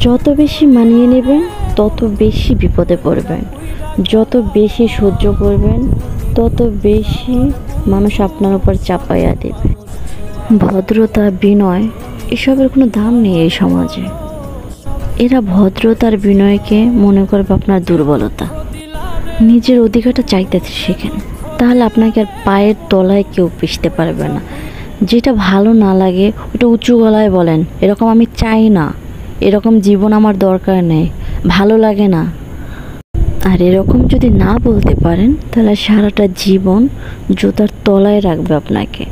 যত বেশি মানিয়ে নেবেন তত বেশি বিপদে পড়বেন। যত বেশি সহ্য করবেন তত বেশি মানুষ আপনার উপর চাপাইয়া দেবে। ভদ্রতা, বিনয় এসবের কোনো দাম নেই এই সমাজে। এরা ভদ্রতার বিনয়কে মনে করবে আপনার দুর্বলতা। নিজের অধিকারটা চাইতে শেখেন, তাহলে আপনাকে আর পায়ের তলায় কেউ পিষতে পারবে না। যেটা ভালো না লাগে ওটা উঁচু গলায় বলেন, এরকম আমি চাই না, এরকম জীবন আমার দরকার নেই, ভালো লাগে না। আর এরকম যদি না বলতে পারেন তাহলে সারাটা জীবন জুতার তলায় রাখবে আপনাকে।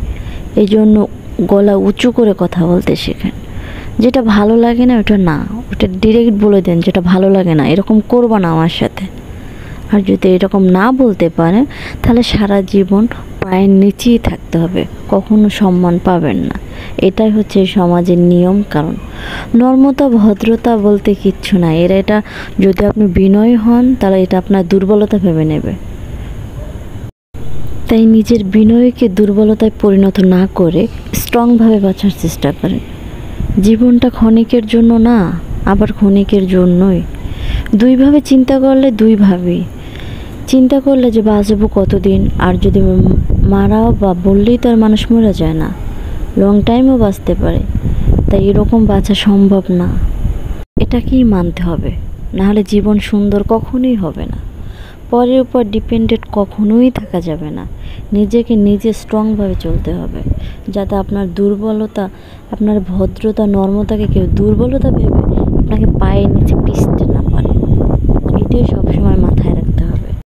এই জন্য গলা উঁচু করে কথা বলতে শেখেন। যেটা ভালো লাগে না ওটা না, ওটা ডিরেক্ট বলে দেন যেটা ভালো লাগে না, এরকম করবো না আমার সাথে। আর যদি এরকম না বলতে পারেন তাহলে সারা জীবন পায়ের নিচেই থাকতে হবে, কখনো সম্মান পাবেন না। এটাই হচ্ছে সমাজের নিয়ম কারণ। নম্রতা, ভদ্রতা বলতে কিচ্ছু না। এটা যদি আপনি বিনয়ী হন তাহলে এটা আপনার দুর্বলতা ভেবে নেবে। তাই নিজের বিনয়কে দুর্বলতায় পরিণত না করে স্ট্রংভাবে বাঁচার চেষ্টা করেন। জীবনটা ক্ষণিকের জন্য না, আবার ক্ষণিকের জন্যই। দুইভাবে চিন্তা করলে দুইভাবেই চিন্তা করলে যে বাঁচবো কতদিন, আর যদি মারাও বা বললেই তো আর মানুষ মরে যায় না, লং টাইমও বাঁচতে পারে। তাই এরকম বাঁচা সম্ভব না, এটাকেই মানতে হবে। নাহলে জীবন সুন্দর কখনোই হবে না। পরের উপর ডিপেন্ডেন্ট কখনোই থাকা যাবে না। নিজেকে নিজে স্ট্রংভাবে চলতে হবে, যাতে আপনার দুর্বলতা, আপনার ভদ্রতা, নর্মতাকে কেউ দুর্বলতা ভেবে আপনাকে পায়ের নিচে পিষতে না পারে। এটাই সবসময়